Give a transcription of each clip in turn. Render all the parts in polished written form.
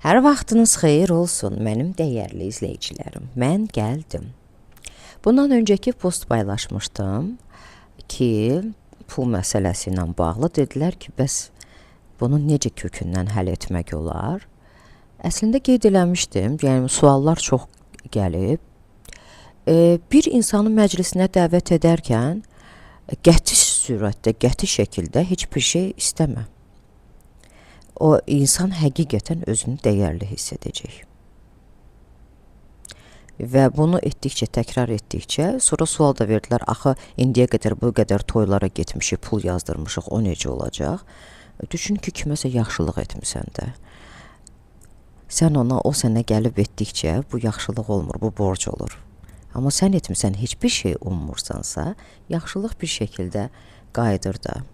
Hər vaxtınız xeyir olsun, mənim dəyərli izləyicilərim. Mən gəldim. Bundan öncəki post paylaşmışdım ki, pul məsələsi ilə bağlı dedilər ki, bəs bunu necə kökündən həll etmək olar? Əslində qeyd eləmişdim, yəni suallar çox gəlib. Bir insanı məclisinə dəvət edərkən qəti sürətdə, qəti şəkildə heç bir şey istəmə. O insan həqiqətən özünü dəyərli hiss edəcək. Və bunu etdikcə, təkrar etdikcə, sonra sual da verdilər, axı indiyə qədər bu qədər toylara getmişik, pul yazdırmışıq, o necə olacaq? Düşün ki, kiməsə yaxşılıq etmisən də. Sən ona, o sənə gəlib etdikcə bu yaxşılıq olmur, bu borc olur. Amma sən etmirsən, heç bir şey ummursansa, yaxşılıq bir şəkildə qayıdır da.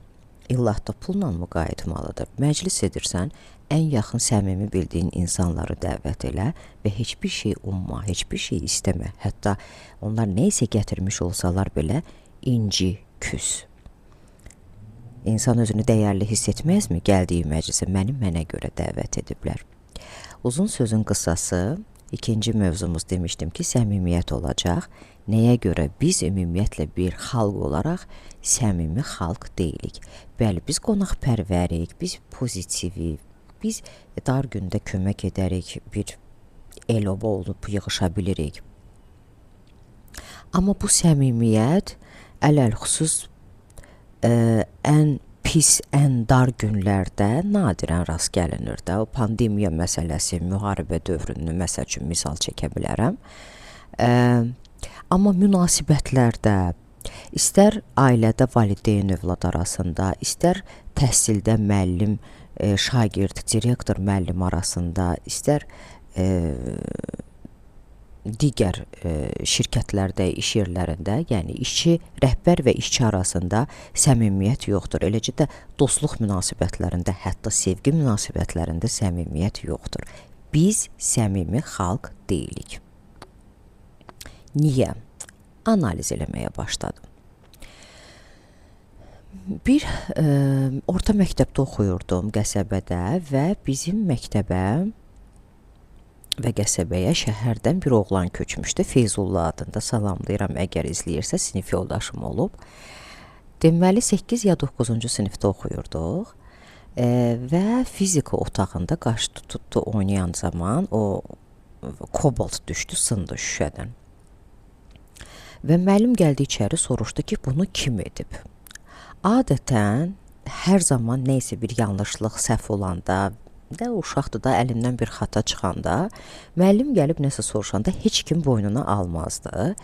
İllah da pulla mı qayıtmalıdır? Məclis edirsən, ən yaxın səmimi bildiyin insanları dəvət elə və heç bir şey umma, heç bir şey istəmə. Hətta onlar neysə gətirmiş olsalar belə inci, küs. İnsan özünü dəyərli hiss etməzmi? Gəldiyi məclisə mənə görə dəvət ediblər. Uzun sözün qısası, ikinci mövzumuz demişdim ki, səmimiyyət olacaq. Nəyə görə biz ümumiyyətlə bir xalq olaraq səmimi xalq deyilik. Bəli, biz qonaqpərvərik, biz pozitivik, biz dar gündə kömək edərik, bir el-oba olub yığışa bilirik. Amma bu səmimiyyət ələlxüsus ən pis, ən dar günlərdə nadirən rast gəlinir də. O pandemiya məsələsi, müharibə dövrünü məsəl üçün misal çəkə bilərəm. Amma münasibətlərdə, istər ailədə valideyn övlad arasında, istər təhsildə müəllim, şagird, direktor müəllim arasında, istər digər şirkətlərdə, iş yerlərində, yəni işçi, rəhbər və işçi arasında səmimiyyət yoxdur. Eləcə də dostluq münasibətlərində, hətta sevgi münasibətlərində səmimiyyət yoxdur. Biz səmimi xalq deyilik. Niyə? Analiz eləməyə başladım. Bir orta məktəbdə oxuyurdum qəsəbədə və bizim məktəbə və qəsəbəyə şəhərdən bir oğlan köçmüşdü. Feyzullah adında, salamlayıram əgər izləyirsə, sinif yoldaşım olub. Deməli 8 ya 9-cu sinifdə oxuyurduq və fizika otağında qaçdı tutdu oynayan zaman o kobalt düşdü, sındı şüşədən. Və müəllim gəldi içəri, soruşdu ki, bunu kim edib? Adətən hər zaman neysə bir yanlışlıq, səhv olanda, də uşaqdır da, əlindən bir xata çıxanda, müəllim gəlib nəsə soruşanda heç kim boynuna almazdı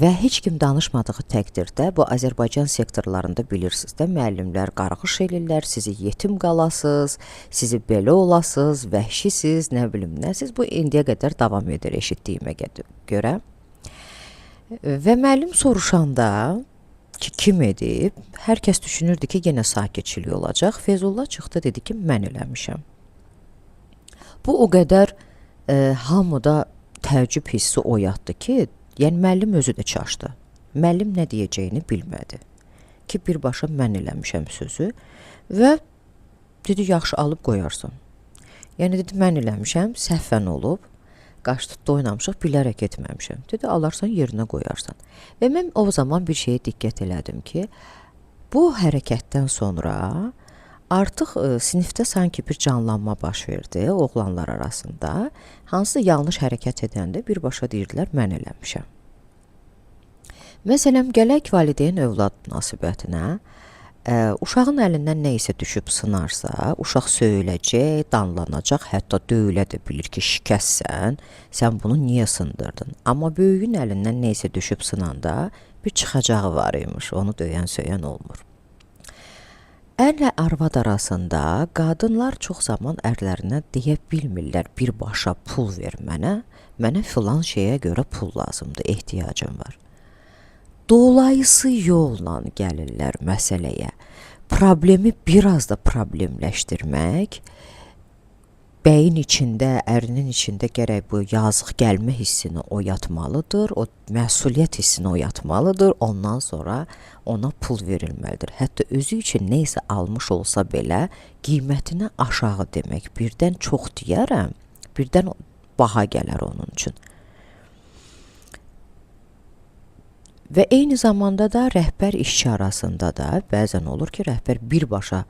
və heç kim danışmadığı təqdirdə, bu Azərbaycan sektorlarında bilirsiniz də, müəllimlər qarğış elirlər, sizi yetim qalasız, sizi belə olasız, vəhşisiz, nə bilim nə, siz bu indiyə qədər davam edir eşitdiyimə görə. Və müəllim soruşanda ki, kim edib, hər kəs düşünürdü ki, yenə sakitçilik olacaq. Feyzullah çıxdı, dedi ki, mən eləmişəm. Bu o qədər hamıda təəccüb hissi oyatdı ki, yəni müəllim özü də çaşdı. Müəllim nə deyəcəyini bilmədi ki, birbaşa mən eləmişəm sözü və dedi, yaxşı alıb qoyarsan. Yəni dedi, mən eləmişəm, səhvən olub, qaçdıqda oynamışıq, bilərək etməmişəm. Dedi, alarsan, yerinə qoyarsan. Və mən o zaman bir şeyə diqqət elədim ki, bu hərəkətdən sonra artıq sinifdə sanki bir canlanma baş verdi oğlanlar arasında. Hansısa yanlış hərəkət edəndə birbaşa deyirdilər, mən eləmişəm. Məsələn, gələk valideyn övlad münasibətinə, uşağın əlindən nə isə düşüb sınarsa, uşaq söyüləcək, danlanacaq, hətta döyülə də bilir ki, şikəstsən, sən bunu niyə sındırdın? Amma böyüyün əlindən nə isə düşüb sınanda bir çıxacağı var imiş, onu döyən-söyən olmur. Ərlə arvad arasında qadınlar çox zaman ərlərinə deyə bilmirlər, birbaşa pul ver mənə filan şeyə görə pul lazımdır, ehtiyacım var. Dolayısı yolla gəlirlər məsələyə. Problemi biraz da problemləşdirmək, bəyin içində, ərinin içində gərək bu yazıq gəlmə hissini oyatmalıdır, o məsuliyyət hissini oyatmalıdır, ondan sonra ona pul verilməlidir. Hətta özü üçün neysə almış olsa belə qiymətinə aşağı demək. Birdən çox deyərəm, Birdən baha gələr onun üçün. Və eyni zamanda da rəhbər işçi arasında da bəzən olur ki, rəhbər birbaşa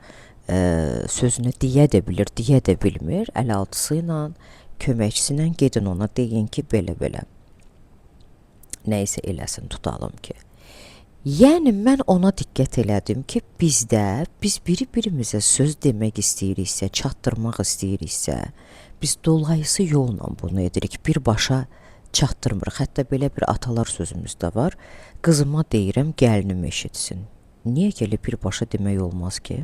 sözünü deyə də bilir, deyə də bilmir. Əlaltısı ilə, köməkçisi ilə gedin ona deyin ki, belə-belə. Nəysə eləsin, tutalım ki. Yəni, mən ona diqqət elədim ki, biz biri-birimizə söz demək istəyiriksə, çatdırmaq istəyiriksə, biz dolayısı yolla bunu edirik, birbaşa çatdırmırıq. Hətta belə bir atalar sözümüz də var. Qızıma deyirəm, gəlinim eşitsin. Niyə gəlib birbaşa demək olmaz ki?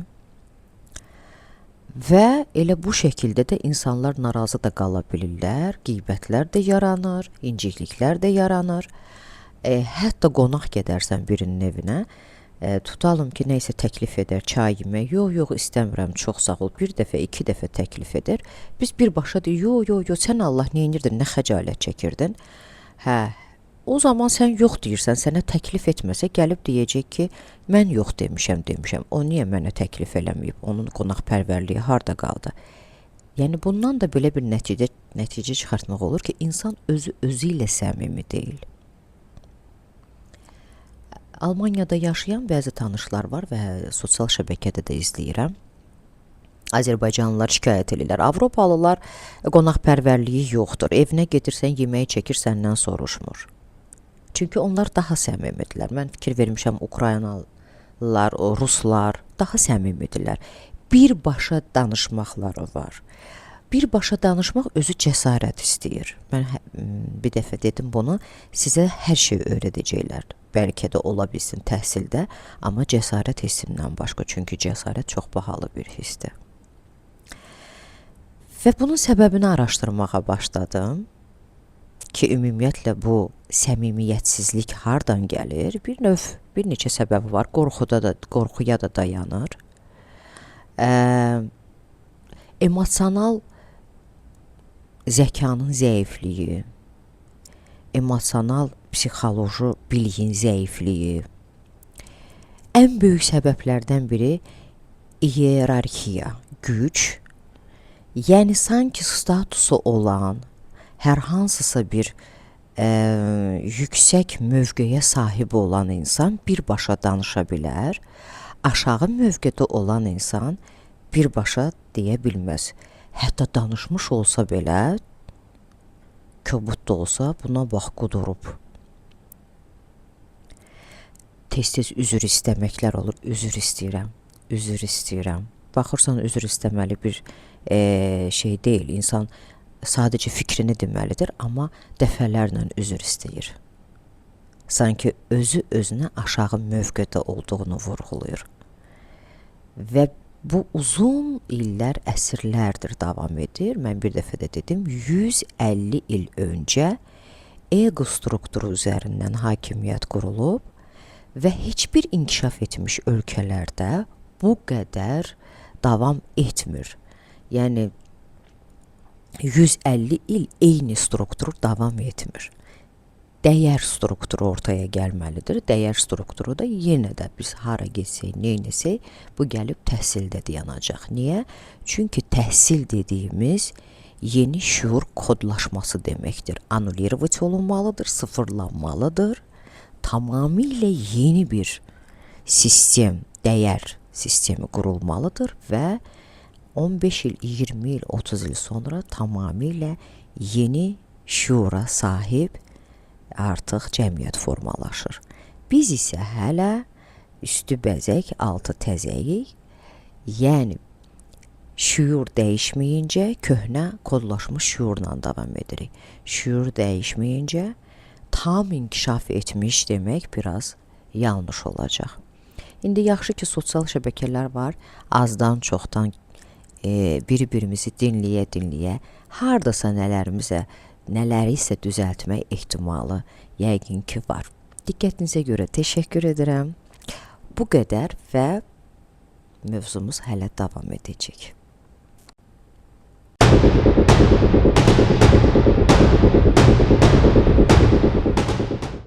Və elə bu şəkildə də insanlar narazı da qala bilirlər, qeybətlər də yaranır, incikliklər də yaranır. Hətta qonaq gedərsən birinin evinə, tutalım ki, neysə təklif edər, çay yemək, yox, istəmirəm, çox sağ ol, bir dəfə, 2 dəfə təklif edər. Biz birbaşa deyir, yox, sən Allah neynirdin, nə xəcalət çəkirdin? Hə, o zaman sən yox deyirsən, sənə təklif etməsə gəlib deyəcək ki, mən yox demişəm. O niyə mənə təklif eləməyib? Onun qonaqpərvərliyi harda qaldı? Yəni bundan da belə bir nəticə çıxartmaq olur ki, insan özü ilə səmimi deyil. Almaniyada yaşayan bəzi tanışlar var və sosial şəbəkədə də izləyirəm. Azərbaycanlılar şikayət edirlər. Avropalılar qonaqpərvərliyi yoxdur. Evinə gedirsən, yeməyi çəkir, səndən soruşmur. Çünki onlar daha səmimidirlər. Mən fikir vermişəm, Ukraynalılar, Ruslar daha səmimidirlər. Birbaşa danışmaqları var. Birbaşa danışmaq özü cəsarət istəyir. Mən bir dəfə dedim bunu, sizə hər şey öyrədəcəklər. Bəlkə də ola bilsin təhsildə, amma cəsarət hissindən başqa, çünki cəsarət çox bahalı bir hissdir. Və bunun səbəbini araşdırmağa başladım ki, ümumiyyətlə bu səmimiyyətsizlik hardan gəlir? Bir neçə səbəbi var. Qorxuya da dayanır. Emosional zəkanın zəifliyi, emosional psixoloji biliyin zəifliyi. Ən böyük səbəblərdən biri iyerarxiya, güc. Yəni sanki statusu olan hər hansısa bir yüksək mövqeyə sahib olan insan birbaşa danışa bilər. Aşağı mövqedə olan insan birbaşa deyə bilməz. Hətta danışmış olsa belə, kobud da olsa, buna bax, qudurub. Tez-tez üzr istəməklər olur. Üzr istəyirəm. Baxırsan, üzr istəməli bir şey deyil. İnsan sadəcə fikrini deməlidir, amma dəfələrlə üzr istəyir. Sanki özü özünə aşağı mövqedə olduğunu vurğulayır. Və bu uzun illər, əsrlərdir davam edir. Mən bir dəfə də dedim, 150 il öncə ego strukturu üzərindən hakimiyyət qurulub və heç bir inkişaf etmiş ölkələrdə bu qədər davam etmir. Yəni 150 il eyni struktur davam etmir. Dəyər strukturu ortaya gəlməlidir. Dəyər strukturu da yenə də biz hara getsək, neynəsək, bu gəlib təhsildə dayanacaq. Niyə? Çünki təhsil dediyimiz yeni şuur kodlaşması deməkdir. Anulirovat olunmalıdır, sıfırlanmalıdır. Tamamilə yeni bir sistem, dəyər sistemi qurulmalıdır və 15 il, 20 il, 30 il sonra tamamilə yeni şuura sahib artıq cəmiyyət formalaşır. Biz isə hələ üstü bəzək, altı təzəyik. Yəni, şuur dəyişməyincə köhnə kodlaşmış şuurla davam edirik. Şuur dəyişməyincə tam inkişaf etmiş demək biraz yanlış olacaq. İndi yaxşı ki, sosial şəbəkələr var. Azdan çoxdan bir-birimizi dinləyə, hardasa nələri isə düzəltmək ehtimalı yəqin ki var. Diqqətinizə görə təşəkkür edirəm. Bu qədər və mövzumuz hələ davam edəcək.